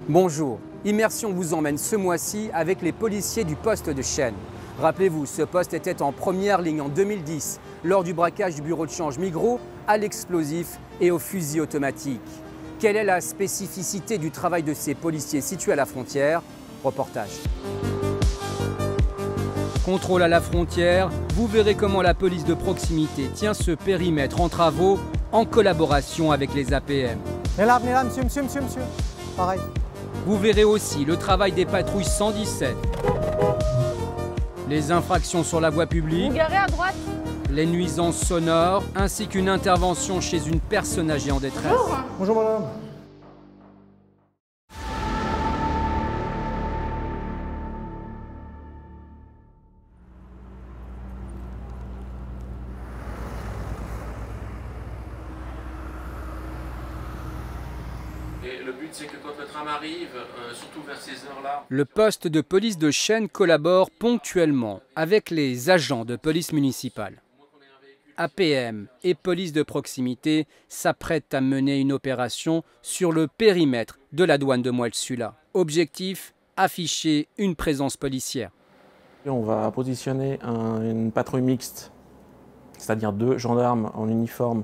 Bonjour, Immersion vous emmène ce mois-ci avec les policiers du poste de Chêne. Rappelez-vous, ce poste était en première ligne en 2010 lors du braquage du bureau de change Migros à l'explosif et au fusil automatique. Quelle est la spécificité du travail de ces policiers situés à la frontière? Reportage. Contrôle à la frontière, vous verrez comment la police de proximité tient ce périmètre en travaux en collaboration avec les APM. Venez là, monsieur. Pareil. Vous verrez aussi le travail des patrouilles 117, les infractions sur la voie publique, Vous garez à droite. les nuisances sonores, ainsi qu'une intervention chez une personne âgée en détresse. Bonjour madame. Et le but, c'est que quand le tram arrive, surtout vers ces heures-là... Le poste de police de Chêne collabore ponctuellement avec les agents de police municipale. APM et police de proximité s'apprêtent à mener une opération sur le périmètre de la douane de Moelle-Sula. Objectif, afficher une présence policière. On va positionner une patrouille mixte, c'est-à-dire 2 gendarmes en uniforme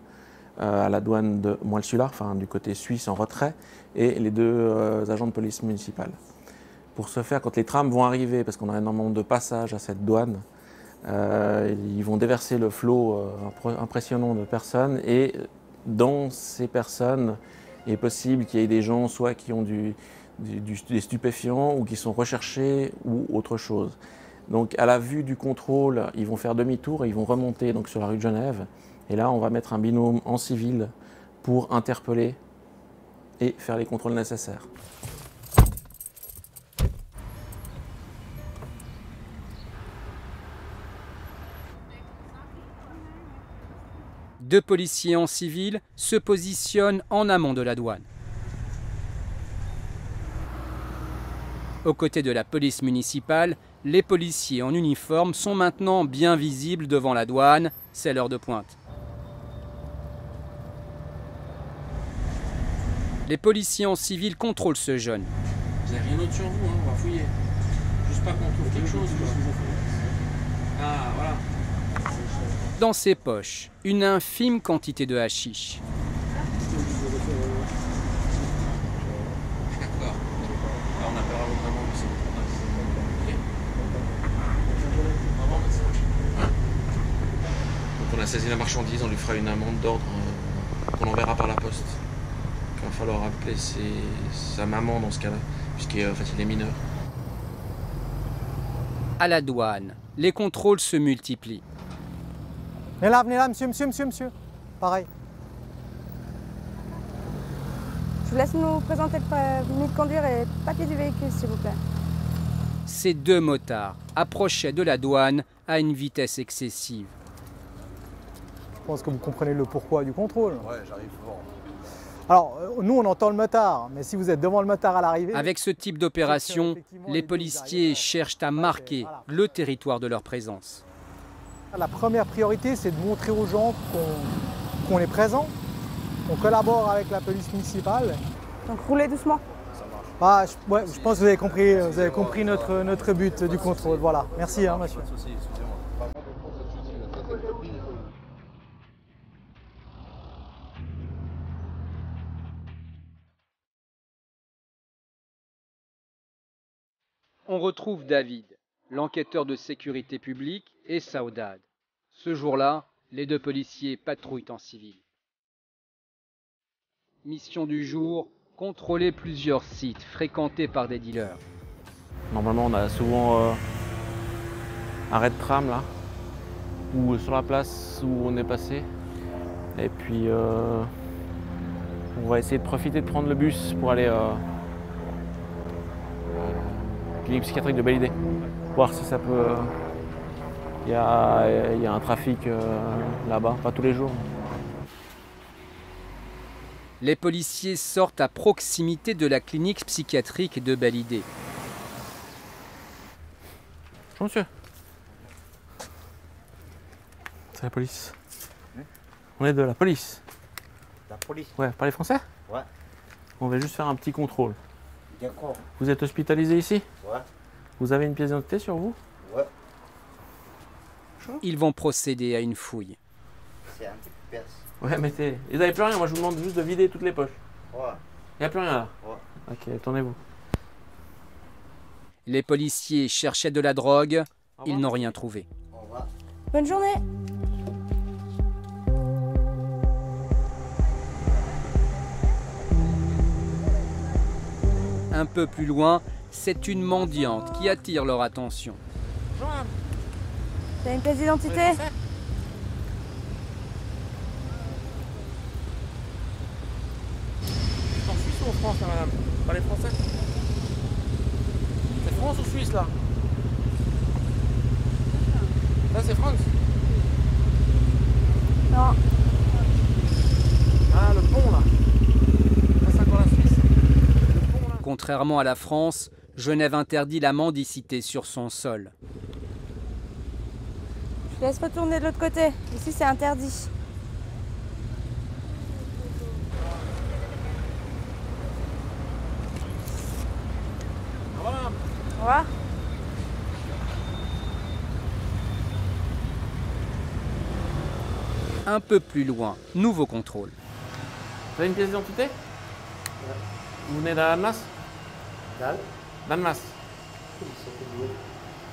à la douane de Moelle-Sula, enfin du côté suisse en retrait, et les 2 agents de police municipale. Pour ce faire, quand les trams vont arriver, parce qu'on a énormément de passages à cette douane, ils vont déverser le flot impressionnant de personnes, et dans ces personnes, il est possible qu'il y ait des gens soit qui ont des stupéfiants ou qui sont recherchés ou autre chose. Donc à la vue du contrôle, ils vont faire demi-tour et ils vont remonter donc, sur la rue de Genève. Et là, on va mettre un binôme en civil pour interpeller et faire les contrôles nécessaires. Deux policiers en civil se positionnent en amont de la douane. Aux côtés de la police municipale, les policiers en uniforme sont maintenant bien visibles devant la douane. C'est l'heure de pointe. Les policiers en civil contrôlent ce jeune. Vous n'avez rien d'autre sur vous, hein, on va fouiller. Juste pas qu'on trouve quelque chose, quoi. Ah, voilà. Dans ses poches, une infime quantité de hashish. D'accord. Alors on appellera votre maman aussi. Donc on a saisi la marchandise, on lui fera une amende d'ordre qu'on enverra par la poste. Il va falloir appeler sa maman dans ce cas-là, puisqu'il est mineur. À la douane, les contrôles se multiplient. Venez là, monsieur. Pareil. Je vous laisse nous présenter le permis de conduire et le papier du véhicule, s'il vous plaît. Ces 2 motards approchaient de la douane à une vitesse excessive. Je pense que vous comprenez le pourquoi du contrôle. Ouais, j'arrive fort. Alors, nous, on entend le motard, mais si vous êtes devant le motard à l'arrivée... Avec ce type d'opération, les policiers cherchent à marquer le territoire de leur présence. La première priorité, c'est de montrer aux gens qu'on est présent, qu'on collabore avec la police municipale. Donc roulez doucement. Bah, je pense que vous avez compris notre but du contrôle. Voilà, merci hein, monsieur. On retrouve David, l'enquêteur de sécurité publique, et Saoudad. Ce jour-là, les 2 policiers patrouillent en civil. Mission du jour, contrôler plusieurs sites fréquentés par des dealers. Normalement, on a souvent arrêt de tram là, ou sur la place où on est passé. Et puis, on va essayer de profiter de prendre le bus pour aller clinique psychiatrique de Belle-Idée. Voir si ça peut... Il y a un trafic là-bas, pas tous les jours. Les policiers sortent à proximité de la clinique psychiatrique de Belle-Idée. Bonjour monsieur. C'est la police. On est de la police. La police? Ouais, parlez français? Ouais. On va juste faire un petit contrôle. D'accord. Vous êtes hospitalisé ici? Ouais. Vous avez une pièce d'identité sur vous? Ouais. Ils vont procéder à une fouille. C'est un petit pièce. Ouais, mettez. Ils n'avaient plus rien, moi je vous demande juste de vider toutes les poches. Ouais. Il n'y a plus rien là? Ouais. Ok, tournez-vous. Les policiers cherchaient de la drogue, ils n'ont rien trouvé. Au revoir. Bonne journée. Un peu plus loin, c'est une mendiante qui attire leur attention. T'as une pièce d'identité? C'est en Suisse ou en France là, madame? Vous parlez français? C'est France ou Suisse là? Là c'est France? Non. Ah le pont là. Là c'est encore la Suisse. Le pont là. Contrairement à la France, Genève interdit la mendicité sur son sol. Je laisse retourner de l'autre côté. Ici, c'est interdit. Voilà. Au revoir. Un peu plus loin, nouveau contrôle. Vous avez une pièce d'identité? Vous venez d'Annemasse? Dalle. D'Annemasse.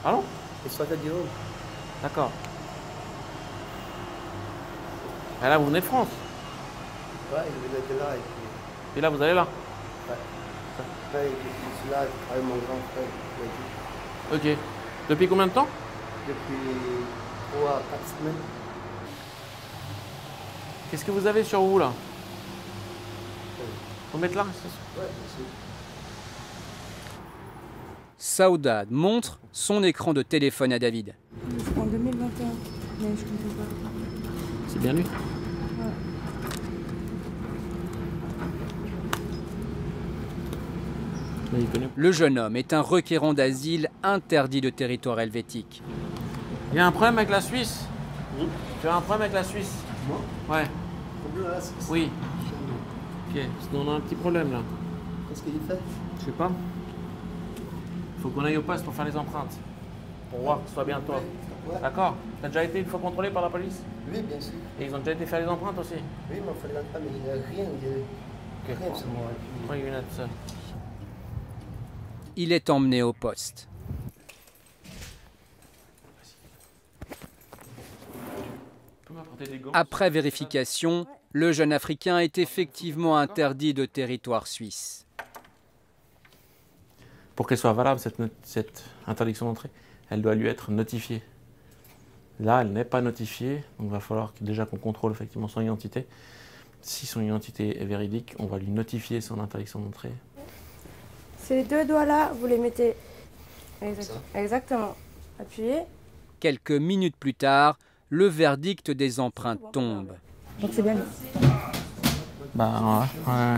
Allô? Et soit de Dieu. D'accord. Et là vous venez de France? Ouais, il venait de là et puis. Et là vous allez là? Après, je suis là avec mon grand frère. Ok. Depuis combien de temps? Depuis 3 à 4 semaines. Qu'est-ce que vous avez sur vous là? Faut mettre là? Ouais, merci. Saoudade montre son écran de téléphone à David. C'est en 2021, mais je comprends pas. C'est bien lui? Mais il connaît. Le jeune homme est un requérant d'asile interdit de territoire helvétique. Il y a un problème avec la Suisse? Oui. Tu as un problème avec la Suisse? Moi? Ouais. Problème là, c'est. Oui. Ok. Parce qu'on a un petit problème là. Qu'est-ce qu'il fait? Je sais pas. Il faut qu'on aille au poste pour faire les empreintes. Pour voir que ce soit bien toi. Ouais. D'accord? T'as déjà été une fois contrôlé par la police? Oui, bien sûr. Et ils ont déjà été faire les empreintes aussi? Oui, il m'a fait l'entrée, mais il n'y a rien. Il n'y a rien sur moi. Oui, une seule. Il est emmené au poste. Après vérification, le jeune Africain est effectivement interdit de territoire suisse. Pour qu'elle soit valable, cette interdiction d'entrée, elle doit lui être notifiée. Là, elle n'est pas notifiée, donc il va falloir déjà qu'on contrôle effectivement son identité. Si son identité est véridique, on va lui notifier son interdiction d'entrée. Ces deux doigts-là, vous les mettez exactement. Appuyez. Quelques minutes plus tard, le verdict des empreintes tombe. Donc c'est bien. Bah ouais.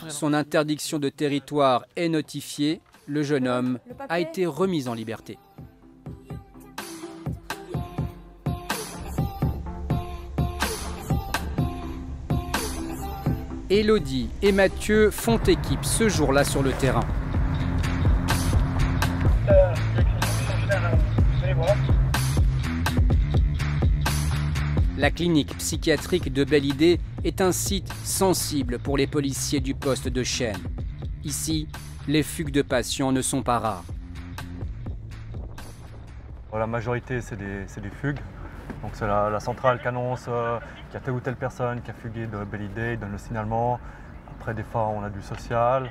Son interdiction de territoire est notifiée. Le jeune homme a été remis en liberté. Élodie et Mathieu font équipe ce jour-là sur le terrain. La clinique psychiatrique de Belle Idée est un site sensible pour les policiers du poste de Chêne. Ici, les fugues de patients ne sont pas rares. La majorité, c'est des fugues. Donc c'est la centrale qui annonce qu'il y a telle ou telle personne qui a fugué de Belle Idée, il donne le signalement. Après, des fois, on a du social.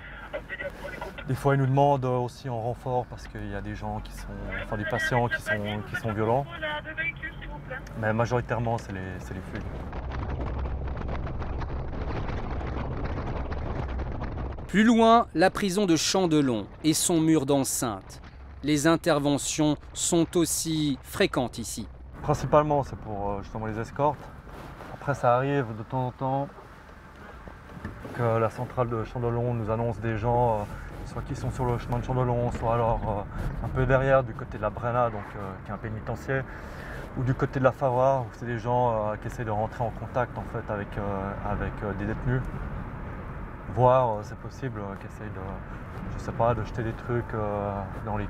Des fois, ils nous demandent aussi en renfort parce qu'il y a des gens qui sont, enfin des patients qui sont violents. Mais majoritairement, c'est les fugues. Plus loin, la prison de Chandelon et son mur d'enceinte. Les interventions sont aussi fréquentes ici. Principalement, c'est pour justement les escortes. Après, ça arrive de temps en temps que la centrale de Chandelon nous annonce des gens, soit qui sont sur le chemin de Chandelon, soit alors un peu derrière, du côté de la Brenna, donc qui est un pénitencier, ou du côté de la Favre, où c'est des gens qui essaient de rentrer en contact en fait avec des détenus. voir, c'est possible qu'ils essayent de, je sais pas, de jeter des trucs dans les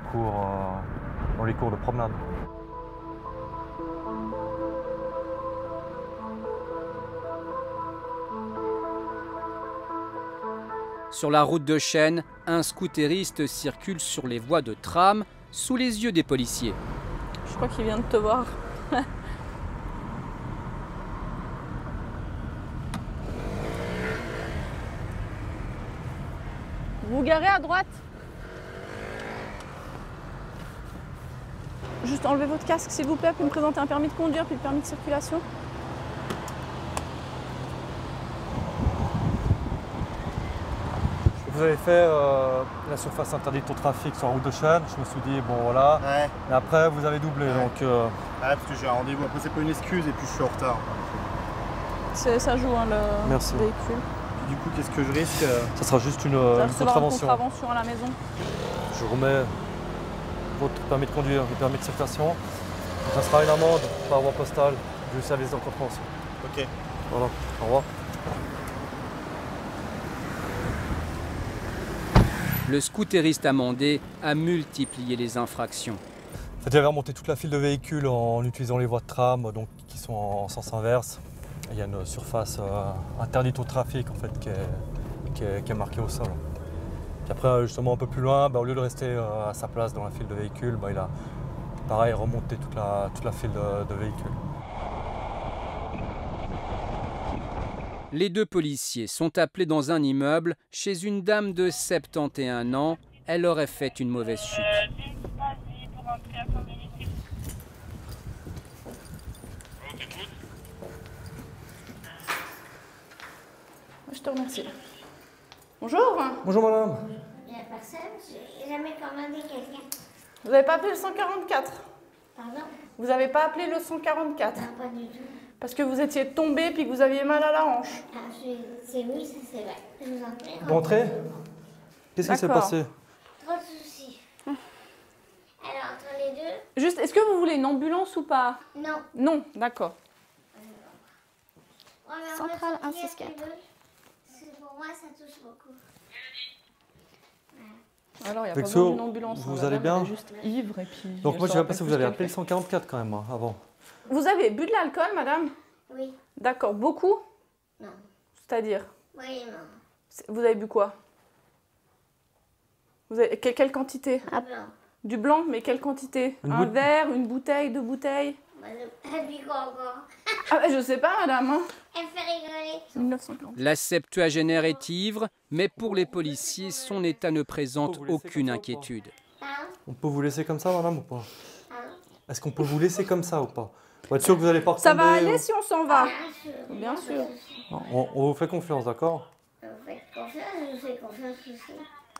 cours de promenade. Sur la route de Chênes, un scooteriste circule sur les voies de tram sous les yeux des policiers. Je crois qu'il vient de te voir. Vous garez à droite. Juste enlevez votre casque s'il vous plaît, puis me présenter un permis de conduire, puis le permis de circulation. Vous avez fait la surface interdite au trafic sur la route de Chênes, je me suis dit bon voilà, Ouais. et après vous avez doublé donc... Ouais, parce que j'ai un rendez-vous, après c'est pas une excuse et puis je suis en retard. Ça joue hein, le Merci. véhicule. Du coup, qu'est-ce que je risque Ça sera juste une Vous allez recevoir une contravention. contravention à la maison. Je remets votre permis de conduire, le permis de circulation. Ça sera une amende par voie postale du service de contravention. Ok. Voilà, au revoir. Le scooteriste amendé a multiplié les infractions. En fait, j'avais remonté toute la file de véhicules en utilisant les voies de tram donc, qui sont en sens inverse. Il y a une surface interdite au trafic en fait, qui est marquée au sol. Puis après, justement un peu plus loin, au lieu de rester à sa place dans la file de véhicules, il a pareil remonté toute la file de véhicules. Les deux policiers sont appelés dans un immeuble chez une dame de 71 ans. Elle aurait fait une mauvaise chute. Je te remercie. Bonjour. Bonjour madame. Il n'y a personne, j'ai jamais commandé quelqu'un. Vous n'avez pas appelé le 144? Pardon? Vous n'avez pas appelé le 144? Non, pas du tout. Parce que vous étiez tombé puis que vous aviez mal à la hanche. Ah, c'est oui, ça c'est vrai. Je vous en prie. Vous rentrez? Qu'est-ce qui s'est D'accord. passé? Trop de soucis. Alors, entre les deux? Juste, est-ce que vous voulez une ambulance ou pas? Non. Non, d'accord. Ouais, mais Centrale en fait, 164. pour moi, ça touche beaucoup. Alors, il n'y a Vexo, pas besoin d'une ambulance. vous hein, allez madame, bien? elle est juste ivre et puis... Donc moi je elle sais saura pas si plus vous avez ce appelé le qu'elle 144 quand même avant. fait. Vous avez bu de l'alcool, madame? Oui. D'accord, beaucoup? Non. C'est-à-dire? Oui, non. Vous avez bu quoi? Vous avez... Quelle quantité? Ah blanc. Du blanc, mais quelle quantité? Une Un bout- verre, une bouteille, deux bouteilles? Elle dit quoi encore? Ah, je sais pas, madame. Hein. Elle fait rigoler. 1950. La septuagénaire est ivre, mais pour les policiers, son état ne présente aucune inquiétude. Pardon? On peut vous laisser comme ça madame ou pas? Pardon? Est-ce qu'on peut vous laisser comme ça ou pas? Pour être sûr que vous allez pas Ça va retomber, aller si on s'en va? Bien sûr. Bien sûr. on vous fait confiance, d'accord? Vous faites confiance, je vous fais confiance aussi.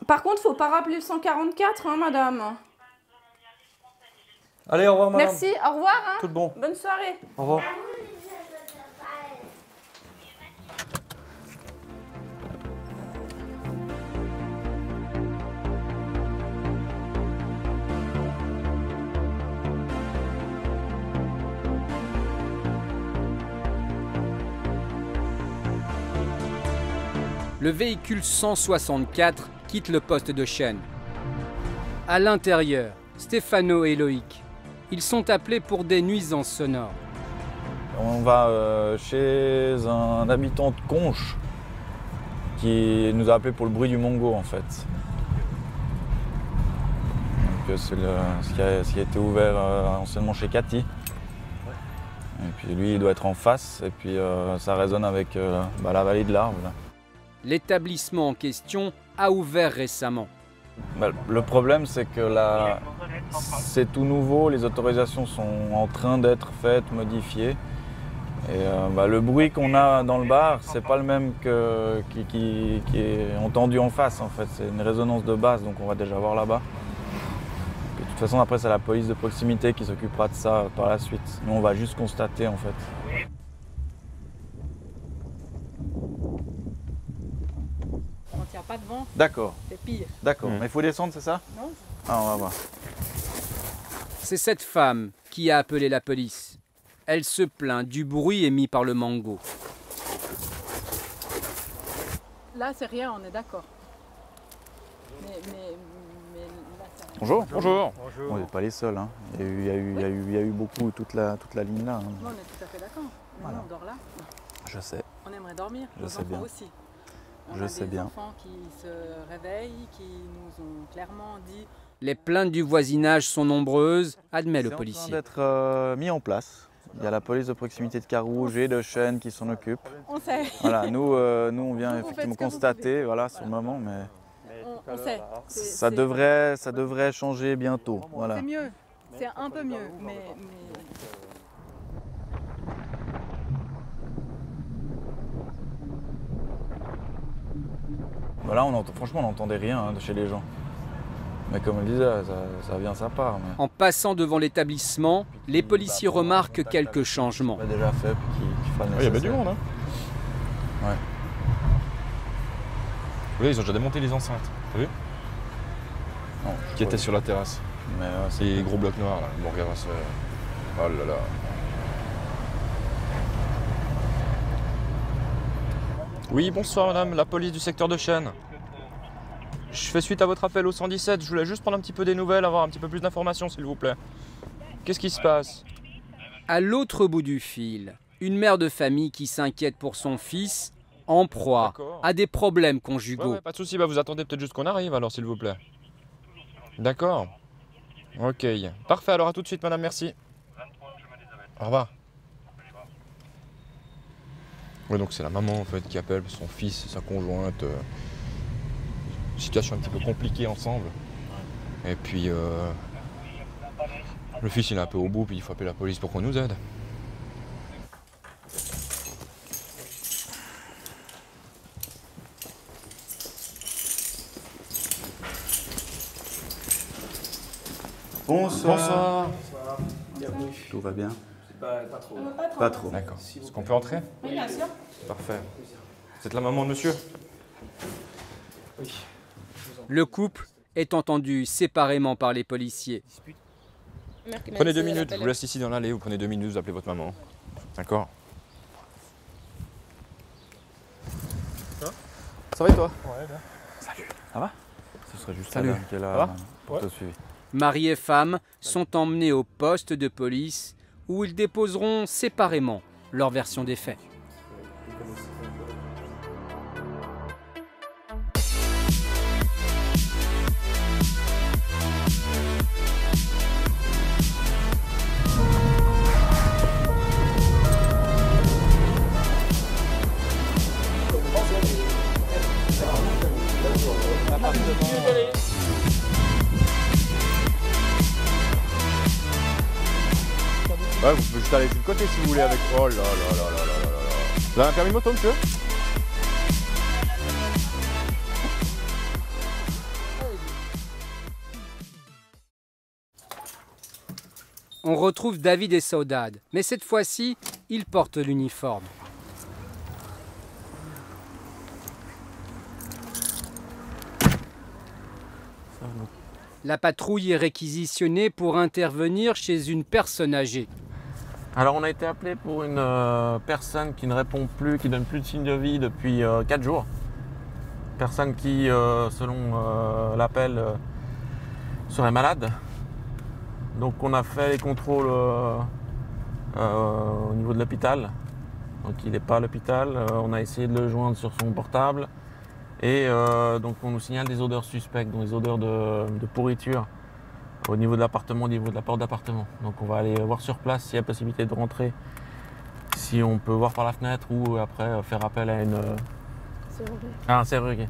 Par contre, faut pas rappeler le 144, hein, madame. Allez, au revoir madame. Merci, au revoir. Hein. Tout de bon. Bonne soirée. Au revoir. Le véhicule 164 quitte le poste de Chênes. À l'intérieur, Stéphano et Loïc. Ils sont appelés pour des nuisances sonores. On va chez un habitant de Conches qui nous a appelé pour le bruit du Mongo en fait. Donc c'est ce qui a été ouvert anciennement chez Cathy. Et puis lui il doit être en face et puis ça résonne avec la vallée de l'Arve. là. L'établissement en question a ouvert récemment. Le problème c'est que là c'est tout nouveau, les autorisations sont en train d'être faites, modifiées. Et le bruit qu'on a dans le bar, c'est pas le même qui est entendu en face en fait. C'est une résonance de base, donc on va déjà voir là-bas. De toute façon, après, c'est la police de proximité qui s'occupera de ça par la suite. Nous, on va juste constater en fait. On ne tient pas devant, D'accord, c'est pire. d'accord. Mais il faut descendre, c'est ça? Non. Ah, on va voir. C'est cette femme qui a appelé la police. Elle se plaint du bruit émis par le mango. Là, c'est rien, on est d'accord. Mais là, c'est rien. Bonjour. Bonjour. On n'est pas les seuls. Hein. Il y a eu beaucoup, toute la ligne là. Hein. Non, on est tout à fait d'accord. Mais Voilà. nous, on dort là. Je sais. On aimerait dormir. Je Nos sais enfants bien. aussi. On Je a sais des bien. enfants qui se réveillent, qui nous ont clairement dit... Les plaintes du voisinage sont nombreuses, admet le C'est policier. en train d'être mis en place. Il y a la police de proximité de Carouge et de Chêne qui s'en occupe. On sait. Voilà, nous on vient Vous faites effectivement ce que vous constater, voilà, sur le moment, mais On sait. ça devrait changer bientôt. Voilà. C'est mieux. C'est un peu mieux, mais... Voilà, franchement, on n'entendait rien hein, de chez les gens. Mais comme on le disait, ça vient sa part. Mais... En passant devant l'établissement, les policiers remarquent quelques changements. On a déjà fait, qu'il fera le Il y avait nécessaire. du monde, hein. Ouais. Oui, ils ont déjà démonté les enceintes, t'as vu? Non, Qui étaient sur la terrasse. Mais C'est les gros blocs noirs, là. Bon, regarde, c'est... Oh là là. Oui, bonsoir madame, la police du secteur de Chêne. Je fais suite à votre appel au 117, je voulais juste prendre un petit peu des nouvelles, avoir un petit peu plus d'informations s'il vous plaît. Qu'est-ce qui se passe? À l'autre bout du fil, une mère de famille qui s'inquiète pour son fils, en proie à des problèmes conjugaux. Ouais, pas de souci, bah vous attendez peut-être juste qu'on arrive alors s'il vous plaît. D'accord. Ok. Parfait, alors à tout de suite madame, merci. Au revoir. Ouais, donc c'est la maman en fait qui appelle son fils et sa conjointe. Situation un petit peu compliquée ensemble. Et puis le fils il est un peu au bout, puis il faut appeler la police pour qu'on nous aide. Bonsoir. Bienvenue. Tout va bien? Pas trop. Pas trop. D'accord. Est-ce qu'on peut entrer? Oui, bien sûr. Parfait. Vous êtes la maman de monsieur? Oui. Le couple est entendu séparément par les policiers. Prenez 2 minutes, je vous laisse ici dans l'allée, vous prenez 2 minutes, vous appelez votre maman. D'accord? Ça va et toi? Ouais, bien. Salut. Ça va? Ce serait juste Salut. la dame qui est là Ça va? pour te suivre. Mari et femme sont emmenés au poste de police où ils déposeront séparément leur version des faits. Ouais, vous pouvez juste aller sur le côté si vous voulez avec... Oh là là là là là là là. Vous avez un permis de moto, monsieur? On retrouve David et Saudade, mais cette fois-ci, ils portent l'uniforme. La patrouille est réquisitionnée pour intervenir chez une personne âgée. Alors on a été appelé pour une personne qui ne répond plus, qui donne plus de signes de vie depuis 4 jours. Personne qui, selon l'appel, serait malade. Donc on a fait les contrôles au niveau de l'hôpital. Donc il n'est pas à l'hôpital. On a essayé de le joindre sur son portable. Et donc on nous signale des odeurs suspectes, donc des odeurs de pourriture au niveau de l'appartement, au niveau de la porte d'appartement. Donc on va aller voir sur place s'il y a possibilité de rentrer, si on peut voir par la fenêtre ou après faire appel à un serrurier.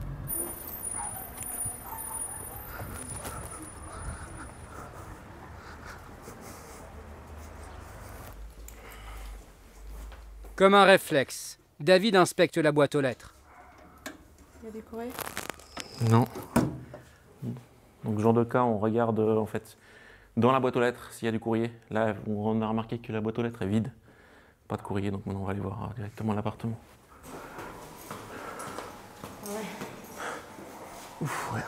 Comme un réflexe, David inspecte la boîte aux lettres. Il y a des courriers? Non. Donc ce genre de cas, on regarde en fait dans la boîte aux lettres s'il y a du courrier. Là, on a remarqué que la boîte aux lettres est vide. Pas de courrier, donc maintenant on va aller voir directement l'appartement. Ouais. Ouf, ouais.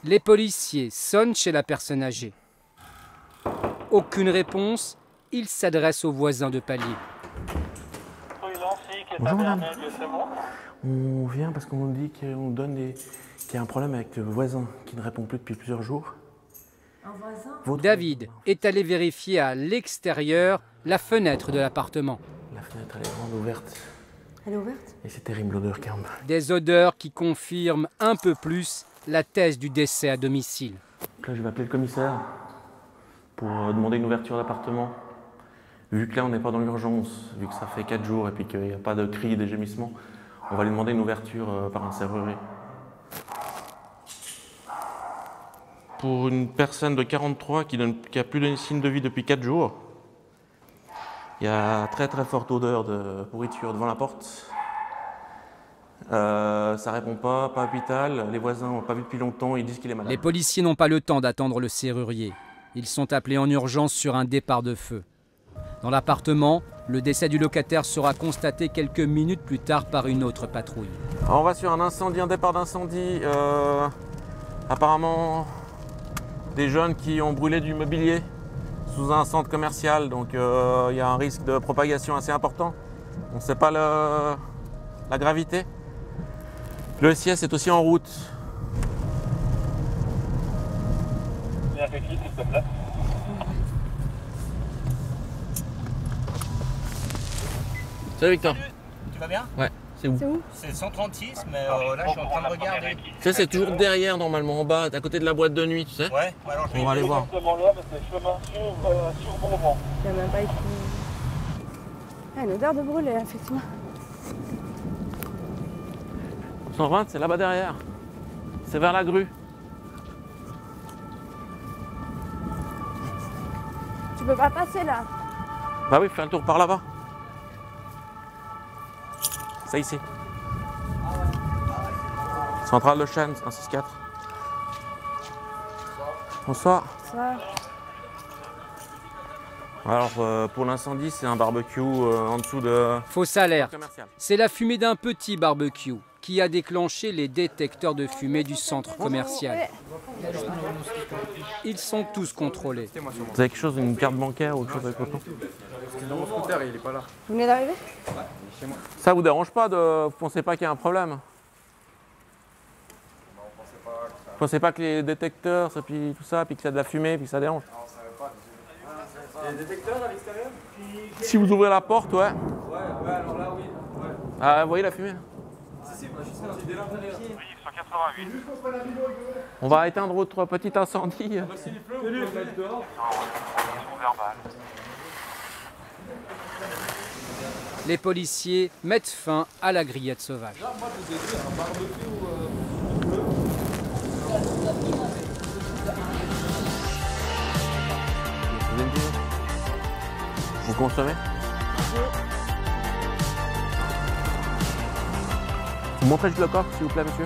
Les policiers sonnent chez la personne âgée. Aucune réponse, ils s'adressent aux voisins de palier. Rue Lancy, Bonjour madame. On vient parce qu'on nous dit qu'on donne qu'il y a un problème avec le voisin qui ne répond plus depuis plusieurs jours. Un voisin? David est allé vérifier à l'extérieur la fenêtre de l'appartement. La fenêtre elle est grande ouverte. Elle est ouverte? Et c'est terrible l'odeur qu'il y a en bas. Des odeurs qui confirment un peu plus la thèse du décès à domicile. Donc là je vais appeler le commissaire pour demander une ouverture d'appartement. Vu que là on n'est pas dans l'urgence, vu que ça fait 4 jours et puis qu'il n'y a pas de cris, de gémissements, on va lui demander une ouverture par un serrurier. Pour une personne de 43 qui a plus de signe de vie depuis 4 jours, il y a très forte odeur de pourriture devant la porte. Ça répond pas hôpital, les voisins n'ont pas vu depuis longtemps, ils disent qu'il est malade. Les policiers n'ont pas le temps d'attendre le serrurier. Ils sont appelés en urgence sur un départ de feu. Dans l'appartement, le décès du locataire sera constaté quelques minutes plus tard par une autre patrouille. Alors on va sur un incendie, un départ d'incendie. Apparemment, des jeunes qui ont brûlé du mobilier sous un centre commercial, donc il y a un risque de propagation assez important. On ne sait pas la gravité. Le SIS est aussi en route. Viens avec qui, s'il te plaît. Salut Victor. Tu vas bien? Ouais, c'est où? C'est 136, mais là je suis en train de regarder. Tu sais, c'est toujours derrière normalement, en bas, à côté de la boîte de nuit, tu sais? Ouais, alors je vais on va aller voir. Là, mais c'est chemin sur Beaumont. Il n'y a même pas été... Ah, une odeur de brûlé, effectivement. 120, c'est là-bas derrière. C'est vers la grue. Tu peux pas passer là. Bah oui, fais un tour par là-bas. C'est ici. Centrale de Chêne, 164. Bonsoir. Bonsoir. Alors pour l'incendie, c'est un barbecue en dessous de... Fausse alerte. C'est la fumée d'un petit barbecue qui a déclenché les détecteurs de fumée du centre commercial. Ils sont tous contrôlés. Vous avez quelque chose, une carte bancaire ou quelque chose avec votre nom? Dans mon scooter, il est pas là. Vous venez d'arriver? Ouais, il est chez moi. Ça vous dérange pas de... Vous pensez pas qu'il y a un problème? Vous pensez pas que les détecteurs, et puis tout ça, puis qu'il y a de la fumée, puis que ça dérange? Non, on savait pas. Il y a des détecteurs à l'extérieur? Si vous ouvrez la porte, ouais. Ouais, alors là, oui. Ouais. Ah, vous voyez la fumée? Si, moi je suis sorti dès l'intérieur. Oui, 188. On va éteindre votre petit incendie. S'il pleut, on peut le mettre dehors. Les policiers mettent fin à la grillade sauvage. Là, moi, je vous ai dit, un barbecue Vous consommez? Vous montrez juste le coffre, s'il vous plaît, monsieur.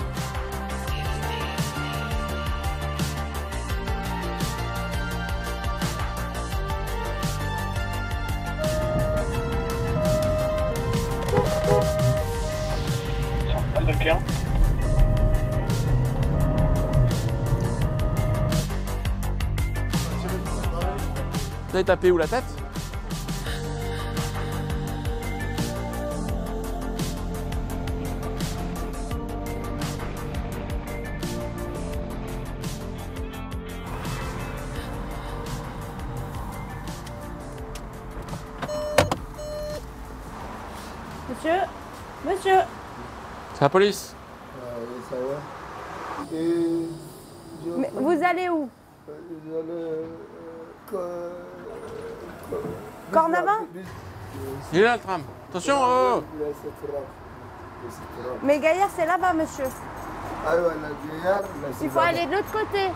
Vous avez tapé où la tête? Monsieur? Monsieur? C'est la police. Ça va. Mais vous allez où? Cornavin? Il est là le tram. Attention, oh. Mais Gaillard, c'est là-bas, monsieur. Il faut aller de l'autre côté.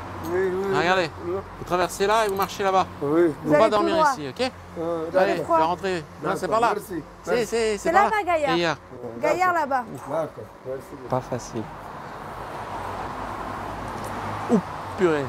Regardez, vous traversez là et vous marchez là-bas. Oui. Vous ne pas dormir ici, ok? Allez, je vais droit. rentrer. Non, c'est par là. C'est là-bas, Gaillard. Gaillard, là-bas. Pas facile. Ouh, purée.